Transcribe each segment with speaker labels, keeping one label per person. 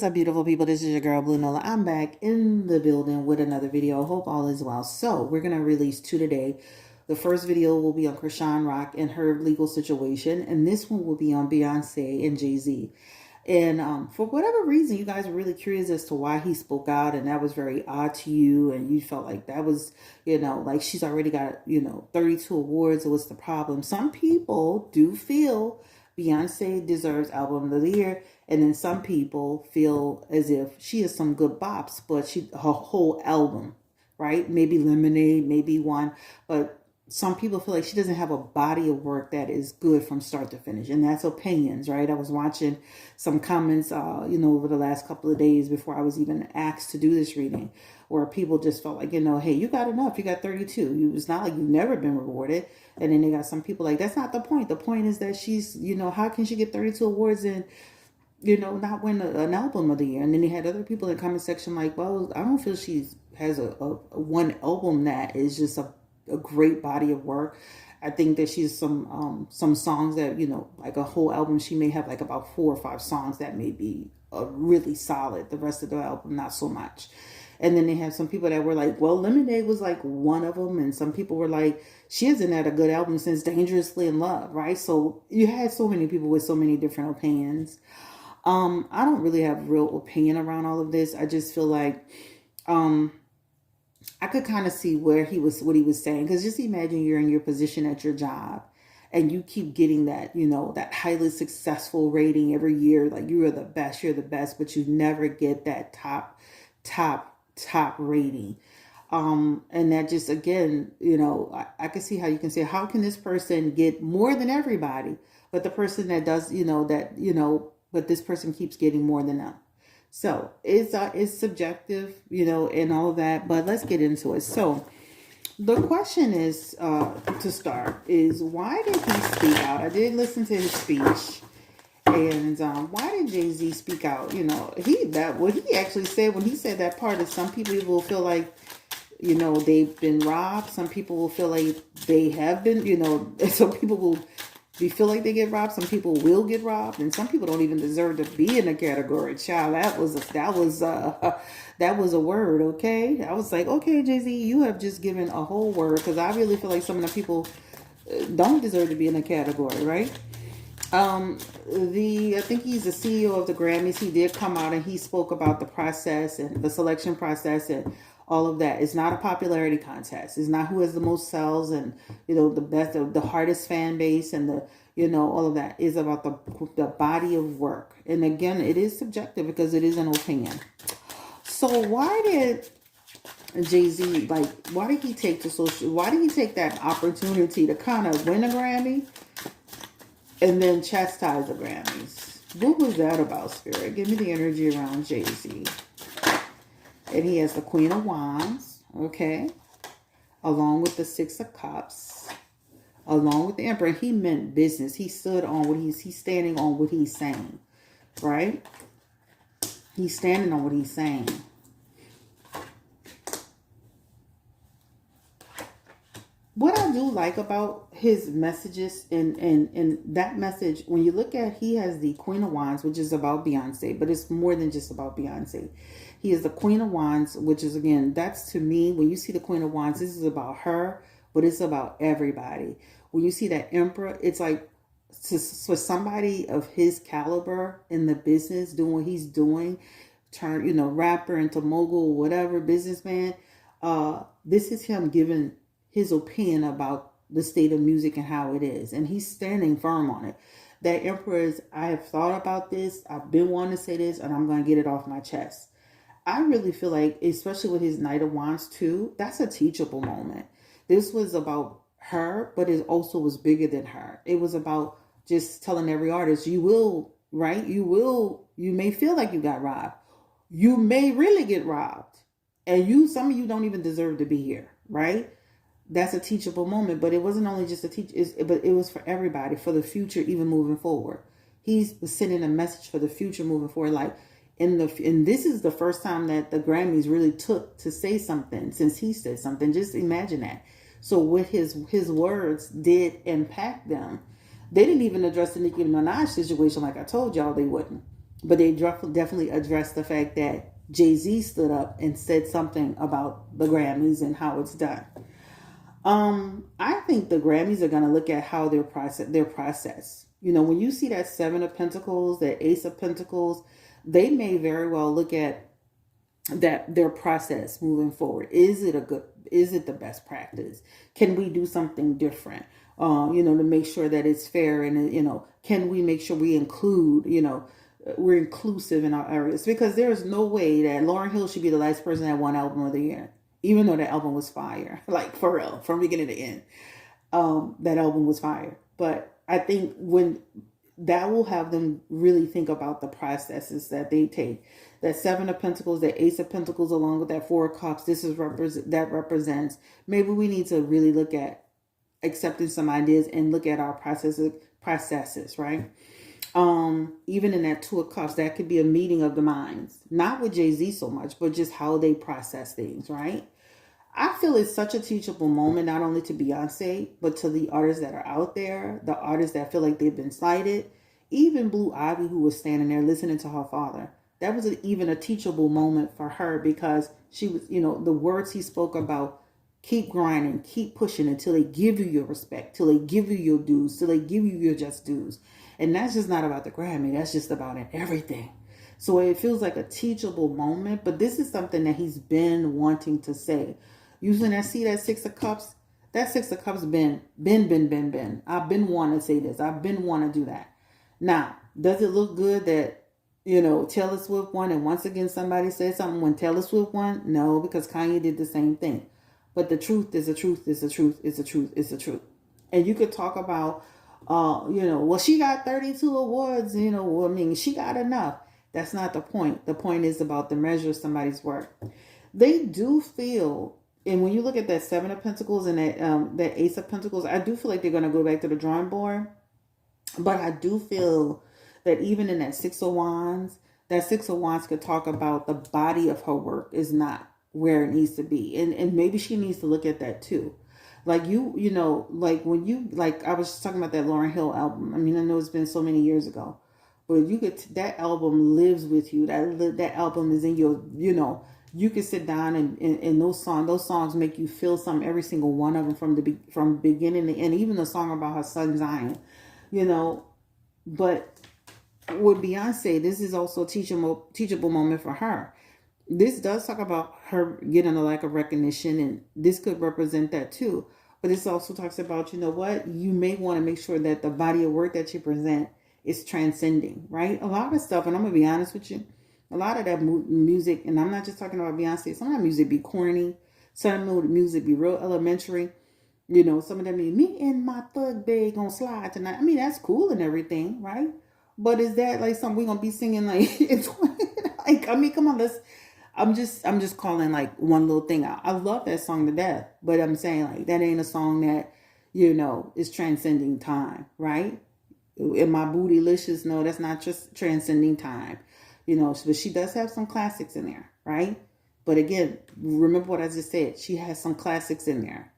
Speaker 1: up, beautiful people? This is your girl, Blue Nola. I'm back in the building with another video. Hope all is well. So we're going to release two today. The first video will be on Chrisean Rock and her legal situation. And this one will be on Beyonce and Jay-Z. And for whatever reason, you guys were really curious as to why he spoke out. And that was very odd to you. And you felt like that was, like she's already got, 32 awards. So what's the problem? Some people do feel Beyonce deserves Album of the Year. And then some people feel as if she has some good bops, but her whole album, right? Maybe Lemonade, maybe one. But some people feel like she doesn't have a body of work that is good from start to finish. And that's opinions, right? I was watching some comments, over the last couple of days before I was even asked to do this reading, where people just felt like, hey, you got enough. You got 32. It's not like you've never been rewarded. And then they got some people like, that's not the point. The point is that she's, how can she get 32 awards and, not win an album of the year? And then they had other people in the comment section like, well, I don't feel she has a one album that is just a great body of work. I think that she's some songs that, like a whole album, she may have like about 4 or 5 songs that may be really solid. The rest of the album, not so much. And then they have some people that were like, well, Lemonade was like one of them. And some people were like, she hasn't had a good album since Dangerously in Love, right? So you had so many people with so many different opinions. I don't really have real opinion around all of this. I just feel like I could kind of see what he was saying. Because just imagine you're in your position at your job and you keep getting that, that highly successful rating every year. Like you're the best, but you never get that top rating. And that just, again, I can see how you can say, how can this person get more than everybody? But the person that does, but this person keeps getting more than them. So it's subjective, and all of that, but let's get into it. So the question is, to start, is why did he speak out? I did listen to his speech, and why did Jay-Z speak out? What he actually said when he said that part is some people will feel like, they've been robbed. Some people will feel like they have been, some people will feel like they get robbed. Some people will get robbed, and some people don't even deserve to be in a category. Child, that was a word. Okay, I was like, okay, Jay-Z, you have just given a whole word, because I really feel like some of the people don't deserve to be in a category, right? I think he's the CEO of the Grammys. He did come out and he spoke about the process and the selection process and all of that. It's not a popularity contest. It's not who has the most sales and, the best, the hardest fan base and all of that. Is about the body of work. And again, it is subjective because it is an opinion. So why did Jay-Z, why did he take that opportunity to kind of win a Grammy and then chastise the Grammys? What was that about, Spirit? Give me the energy around Jay-Z. And he has the Queen of Wands, okay, along with the 6 of Cups, along with the Emperor. He meant business. He stood on what he's standing on what he's saying, right? He's standing on what he's saying. What I do like about his messages and that message, when you look at, he has the Queen of Wands, which is about Beyonce, but it's more than just about Beyonce. He is the Queen of Wands, which is, again, that's to me, when you see the Queen of Wands, this is about her, but it's about everybody. When you see that Emperor, it's like for somebody of his caliber in the business, doing what he's doing, rapper into mogul, whatever, businessman, this is him giving his opinion about the state of music and how it is. And he's standing firm on it. That Emperor is, I have thought about this. I've been wanting to say this, and I'm going to get it off my chest. I really feel like, especially with his Knight of Wands too, that's a teachable moment. This was about her, but it also was bigger than her. It was about just telling every artist, you will, right? You may feel like you got robbed. You may really get robbed. And some of you don't even deserve to be here, right? That's a teachable moment, but it wasn't only just but it was for everybody, for the future, even moving forward. He's sending a message for the future moving forward. Like, and this is the first time that the Grammys really took to say something since he said something. Just imagine that. So with his words did impact them. They didn't even address the Nicki Minaj situation like I told y'all they wouldn't. But they definitely addressed the fact that Jay-Z stood up and said something about the Grammys and how it's done. I think the Grammys are going to look at how their process. You know, when you see that Seven of Pentacles, that Ace of Pentacles, they may very well look at that their process moving forward. Is it the best practice? Can we do something different? To make sure that it's fair, and can we make sure we include, we're inclusive in our areas, because there's no way that Lauryn Hill should be the last person that won album of the year, even though that album was fire, like for real, from beginning to end. That album was fire. But I think when that will have them really think about the processes that they take. That Seven of Pentacles, that Ace of Pentacles, along with that Four of Cups, that represents, maybe we need to really look at accepting some ideas and look at our processes, right? Even in that Two of Cups, that could be a meeting of the minds, not with Jay-Z so much, but just how they process things, right? I feel it's such a teachable moment, not only to Beyonce, but to the artists that are out there, the artists that feel like they've been slighted. Even Blue Ivy, who was standing there listening to her father, that was even a teachable moment for her, because she was, the words he spoke about, keep grinding, keep pushing until they give you your respect, till they give you your dues, till they give you your just dues. And that's just not about the Grammy, that's just about everything. So it feels like a teachable moment, but this is something that he's been wanting to say. Using that Six of Cups, that Six of Cups been. I've been wanting to say this. I've been wanting to do that. Now, does it look good that, Taylor Swift won and once again somebody said something when Taylor Swift won? No, because Kanye did the same thing. But the truth is the truth is the truth is the truth is the truth. And you could talk about, well, she got 32 awards, she got enough. That's not the point. The point is about the measure of somebody's work. They do feel, and when you look at that Seven of Pentacles and that Ace of Pentacles, I do feel like they're going to go back to the drawing board. But I do feel that even in that Six of Wands could talk about the body of her work is not where it needs to be. And maybe she needs to look at that too. Like like when I was just talking about that Lauryn Hill album. I mean, I know it's been so many years ago, but that album lives with you. That album is in your, you can sit down and those songs make you feel something, every single one of them, from beginning to end. Even the song about her son Zion, but with Beyonce, this is also a teachable moment for her. This does talk about her getting a lack of recognition, and this could represent that too. But this also talks about, you may want to make sure that the body of work that you present is transcending, right? A lot of stuff, and I'm going to be honest with you, a lot of that music, and I'm not just talking about Beyonce, some of that music be corny, some of the music be real elementary. Some of them mean, me and my thug babe gonna slide tonight. I mean, that's cool and everything, right? But is that like something we're gonna be singing like, come on, I'm just calling like one little thing out. I love that song to death, but I'm saying like that ain't a song that, is transcending time, right? In my bootylicious, no, that's not just transcending time, but she does have some classics in there, right? But again, remember what I just said. She has some classics in there.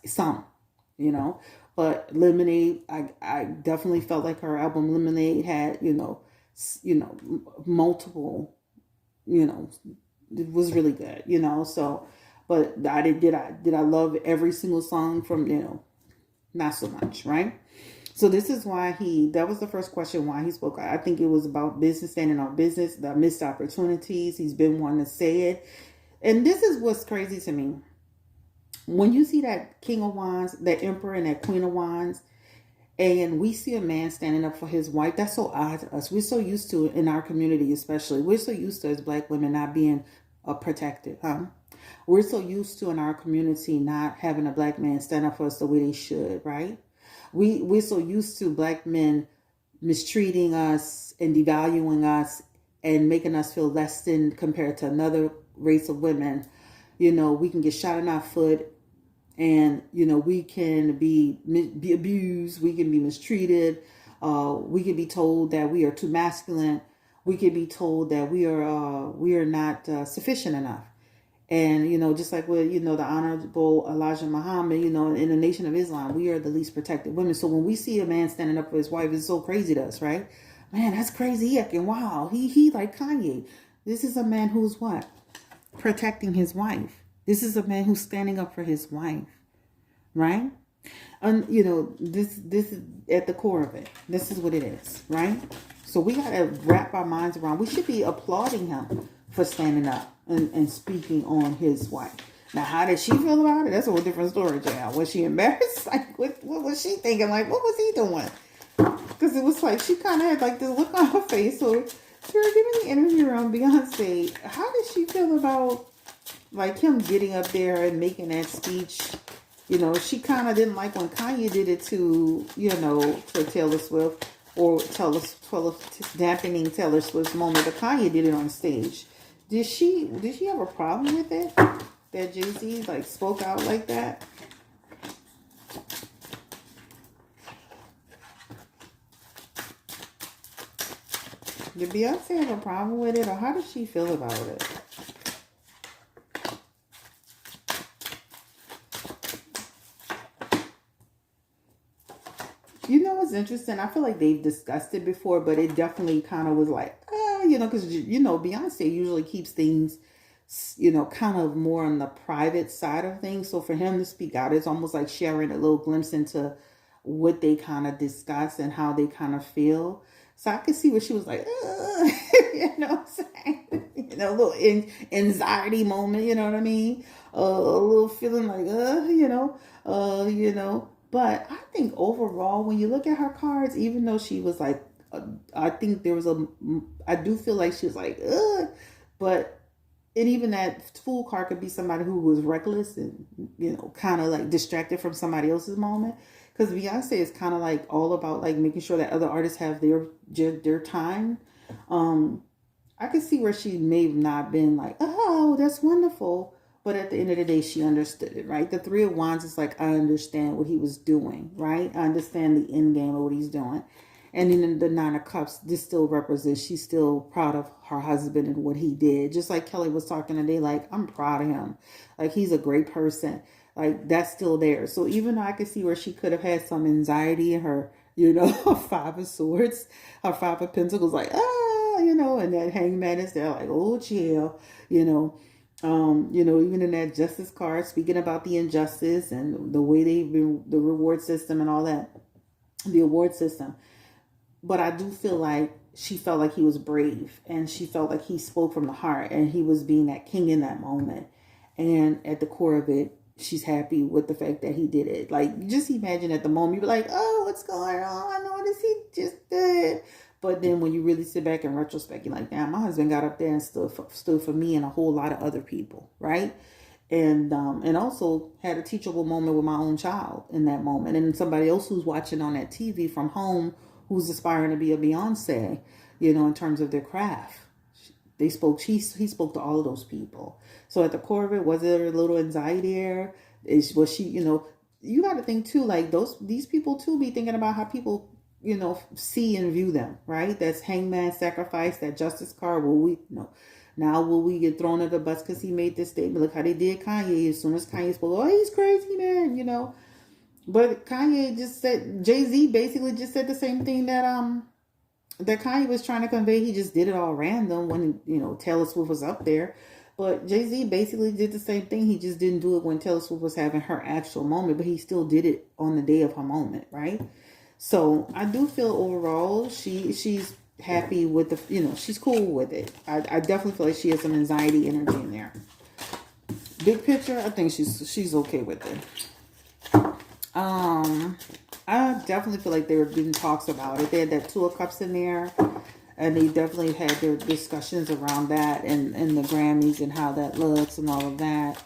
Speaker 1: Some, but Lemonade, I definitely felt like her album Lemonade had, multiple, it was really good, so, but did I love every single song from, not so much, right? So this is why that was the first question, why he spoke. I think it was about business, standing on business, the missed opportunities. He's been wanting to say it. And this is what's crazy to me. When you see that King of Wands, that Emperor, and that Queen of Wands, and we see a man standing up for his wife, that's so odd to us. We're so used to it in our community, especially. We're so used to, as Black women, not being protected, huh? We're so used to in our community not having a Black man stand up for us the way they should, right? We're so used to Black men mistreating us and devaluing us and making us feel less than compared to another race of women. We can get shot in our foot, and, we can be abused. We can be mistreated. We can be told that we are too masculine. We can be told that we are not sufficient enough. And, just like with, the Honorable Elijah Muhammad, in the Nation of Islam, we are the least protected women. So when we see a man standing up for his wife, it's so crazy to us, right? Man, that's crazy. And wow, he like Kanye. This is a man who's what? Protecting his wife. This is a man who's standing up for his wife, right? And this is at the core of it. This is what it is, right? So we gotta wrap our minds around. We should be applauding him for standing up and speaking on his wife. Now, how did she feel about it? That's a whole different story, Jan. Was she embarrassed? Like, what was she thinking? Like, what was he doing? Because it was like she kind of had like this look on her face. So she was giving the interview around Beyonce. How did she feel about like him getting up there and making that speech? She kind of didn't like when Kanye did it to Taylor Swift, or dampening Taylor Swift's moment. But Kanye did it on stage. Did she have a problem with it? That Jay-Z like spoke out like that? Did Beyonce have a problem with it, or how did she feel about it? What's interesting? I feel like they've discussed it before, but it definitely kind of was like, because Beyonce usually keeps things, kind of more on the private side of things. So for him to speak out, it's almost like sharing a little glimpse into what they kind of discuss and how they kind of feel. So I could see where she was like, what I'm saying? A little anxiety moment, you know what I mean? A little feeling like, But I think overall, when you look at her cards, even though she was like, I think I do feel like she was like, but and even that fool card could be somebody who was reckless and, kind of like distracted from somebody else's moment. Because Beyonce is kind of like all about like making sure that other artists have their time. I could see where she may have not been like, oh, that's wonderful. But at the end of the day, she understood it, right? The Three of Wands is like, I understand what he was doing, right? I understand the end game of what he's doing. And then the Nine of Cups, this still represents, she's still proud of her husband and what he did. Just like Kelly was talking today, like, I'm proud of him. Like, he's a great person. Like, that's still there. So even though I could see where she could have had some anxiety in her, Five of Swords, her Five of Pentacles, like, and that Hangman is there, like, oh, chill, even in that Justice card, speaking about the injustice and the way they've been, the reward system and all that, the award system. But I do feel like she felt like he was brave, and she felt like he spoke from the heart, and he was being that king in that moment. And at the core of it, she's happy with the fact that he did it. Like, just imagine at the moment, you'd be like, oh, what's going on? What is he just did? But then when you really sit back in retrospect, you're like, damn, my husband got up there and stood for me and a whole lot of other people, right? And also had a teachable moment with my own child in that moment. And somebody else who's watching on that TV from home who's aspiring to be a Beyonce, in terms of their craft. He spoke to all of those people. So at the core of it, was there a little anxiety there? Was she, you got to think too, like these people too be thinking about how people, see and view them, right? That's Hangman, Sacrifice, that Justice card. Now will we get thrown at the bus because he made this statement? Look how they did Kanye. As soon as Kanye spoke, oh, he's crazy, man, But Kanye just said, Jay-Z basically just said the same thing that Kanye was trying to convey. He just did it all random when, Taylor Swift was up there. But Jay-Z basically did the same thing. He just didn't do it when Taylor Swift was having her actual moment, but he still did it on the day of her moment, right? So I do feel overall she's happy with she's cool with it. I definitely feel like she has some anxiety energy in there. Big picture, I think she's okay with it. I definitely feel like there have been talks about it. They had that Two of Cups in there, and they definitely had their discussions around that and the Grammys and how that looks and all of that.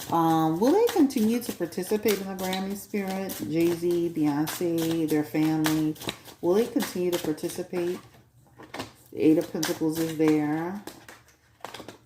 Speaker 1: Will they continue to participate in the Grammy spirit? Jay-Z, Beyonce, their family, will they continue to participate? The Eight of Pentacles is there.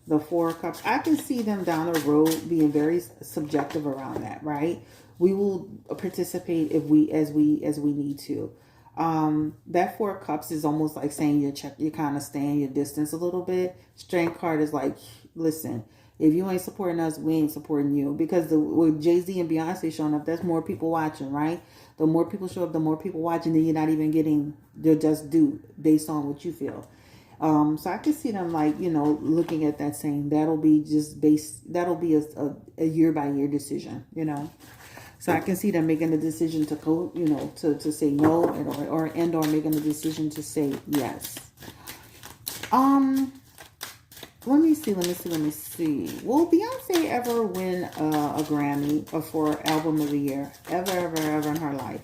Speaker 1: The Four of Cups. I can see them down the road being very subjective around that, right? We will participate as we need to. That Four of Cups is almost like saying you're kind of staying your distance a little bit. Strength card is like, listen, If you ain't supporting us, we ain't supporting you. Because with Jay-Z and Beyonce showing up, that's more people watching, right? The more people show up, the more people watching, then you're not even getting their just due based on what you feel. So I can see them like, looking at that saying that'll be a year by year decision, So I can see them making a decision to go, to say no or making a decision to say yes. Let me see. Will Beyonce ever win a Grammy for Album of the Year? Ever in her life?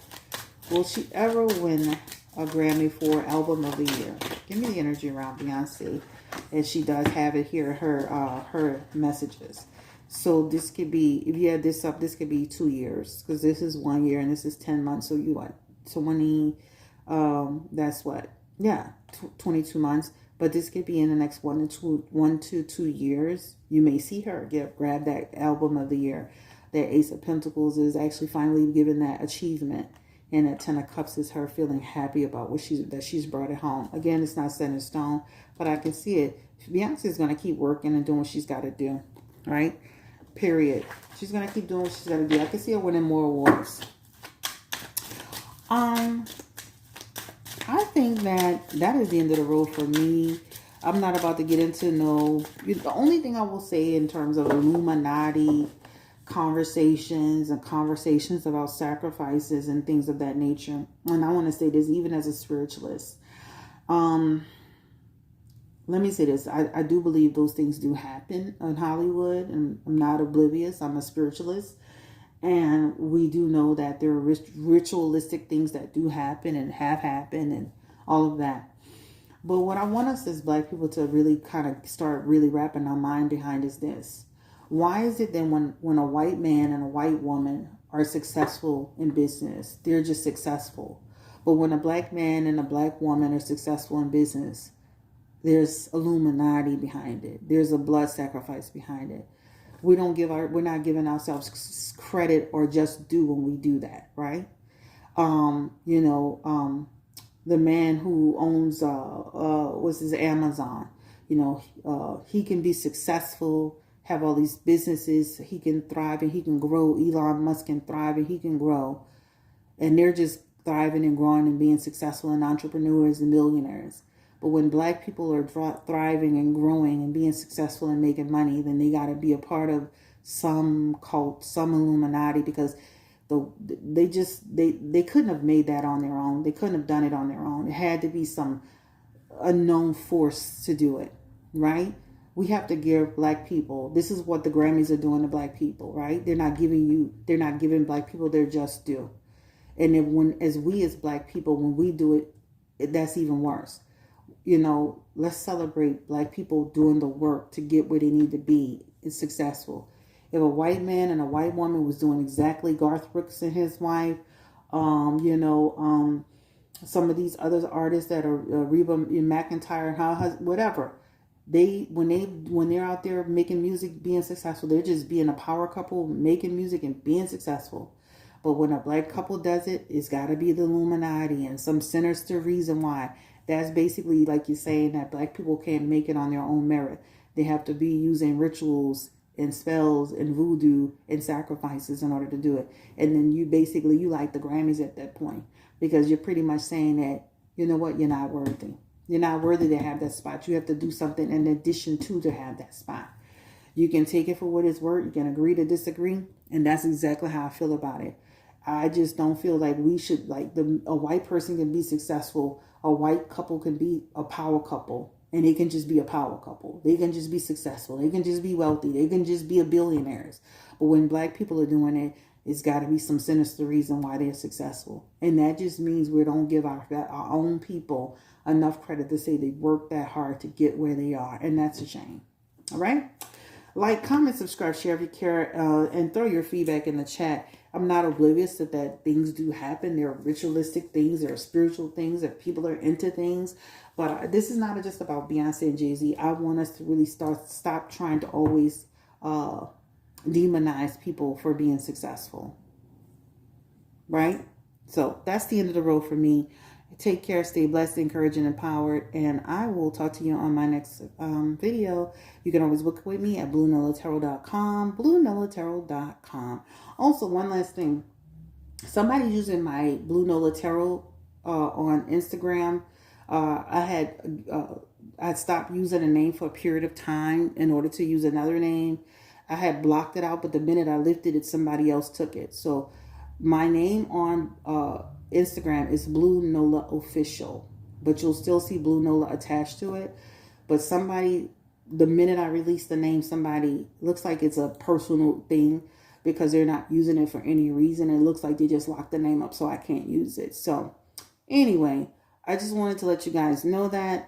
Speaker 1: Will she ever win a Grammy for Album of the Year? Give me the energy around Beyonce, as she does have it here, her messages. So this could be, if you add this up, this could be 2 years, because this is 1 year and this is 10 months. So you what, 20? That's what? Yeah, 22 months. But this could be in the next 1 to 2 years. You may see her grab that Album of the Year. That Ace of Pentacles is actually finally given that achievement. And that 10 of Cups is her feeling happy about that she's brought it home. Again, it's not set in stone, but I can see it. Beyonce is going to keep working and doing what she's got to do, right? Period. She's going to keep doing what she's got to do. I can see her winning more awards. I think that is the end of the road for me. I'm not about to get into the only thing I will say in terms of Illuminati conversations about sacrifices and things of that nature. And I want to say this even as a spiritualist. Let me say this. I do believe those things do happen in Hollywood, and I'm not oblivious. I'm a spiritualist. And we do know that there are ritualistic things that do happen and have happened and all of that. But what I want us as Black people to really kind of start really wrapping our mind behind is this. Why is it then when a white man and a white woman are successful in business, they're just successful? But when a Black man and a Black woman are successful in business, there's Illuminati behind it. There's a blood sacrifice behind it. We're not giving ourselves credit or just due when we do that, right? The man who owns Amazon, he can be successful, have all these businesses, he can thrive and he can grow. Elon Musk can thrive and he can grow. And they're just thriving and growing and being successful and entrepreneurs and millionaires. But when Black people are thriving and growing and being successful and making money, then they got to be a part of some cult, some Illuminati, because they couldn't have made that on their own. They couldn't have done it on their own. It had to be some unknown force to do it, right? We have to give Black people, this is what the Grammys are doing to Black people, right? They're not giving Black people their just due. And then as Black people, when we do it, that's even worse. Let's celebrate Black people doing the work to get where they need to be. It's successful. If a white man and a white woman was doing exactly Garth Brooks and his wife, some of these other artists that are Reba McEntire, whatever, when they're out there making music, being successful, they're just being a power couple, making music and being successful. But when a Black couple does it, it's got to be the Illuminati and some sinister reason why. That's basically like you're saying that Black people can't make it on their own merit. They have to be using rituals and spells and voodoo and sacrifices in order to do it. And then you like the Grammys at that point, because you're pretty much saying that, you know what, you're not worthy. You're not worthy to have that spot. You have to do something in addition to have that spot. You can take it for what it's worth. You can agree to disagree. And that's exactly how I feel about it. I just don't feel like we should, a white person can be successful. A white couple can be a power couple, and they can just be a power couple. They can just be successful. They can just be wealthy. They can just be a billionaires. But when Black people are doing it, it's got to be some sinister reason why they're successful. And that just means we don't give our own people enough credit to say they worked that hard to get where they are. And that's a shame. All right? Like, comment, subscribe, share if you care, and throw your feedback in the chat. I'm not oblivious that things do happen. There are ritualistic things. There are spiritual things. That people are into things. But this is not just about Beyonce and Jay-Z. I want us to really stop trying to always demonize people for being successful. Right? So that's the end of the road for me. Take care, stay blessed, encouraged, and empowered. And I will talk to you on my next video. You can always book with me at bluenolatarot.com, bluenolatarot.com. Also, one last thing. Somebody's using my Blue Nola Tarot on Instagram. I stopped using a name for a period of time in order to use another name. I had blocked it out, but the minute I lifted it, somebody else took it. So my name on Instagram is Blue Nola Official, but you'll still see Blue Nola attached to it. But somebody, the minute I release the name, somebody, looks like it's a personal thing because they're not using it for any reason. It looks like they just locked the name up so I can't use it. So anyway, I just wanted to let you guys know that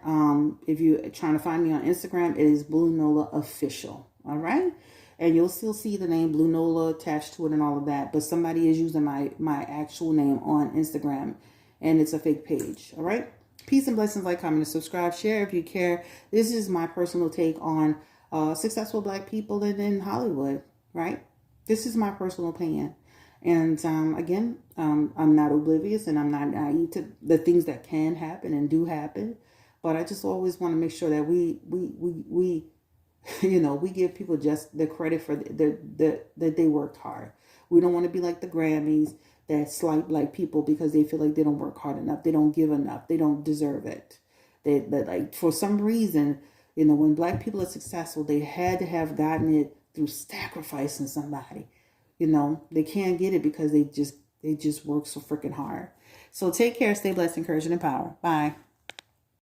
Speaker 1: if you're trying to find me on Instagram, it is Blue Nola Official. All right. And you'll still see the name Blue Nola attached to it and all of that. But somebody is using my actual name on Instagram, and it's a fake page. All right. Peace and blessings. Like, comment, and subscribe. Share if you care. This is my personal take on successful Black people in Hollywood. Right. This is my personal opinion. And again, I'm not oblivious and I'm not naive to the things that can happen and do happen. But I just always want to make sure that we you know, we give people just the credit for that they worked hard. We don't want to be like the Grammys that slight Black people because they feel like they don't work hard enough. They don't give enough. They don't deserve it. They like, for some reason, you know, when Black people are successful, they had to have gotten it through sacrificing somebody. You know, they can't get it because they just work so freaking hard. So take care, stay blessed, encouraged, and empowered. Bye.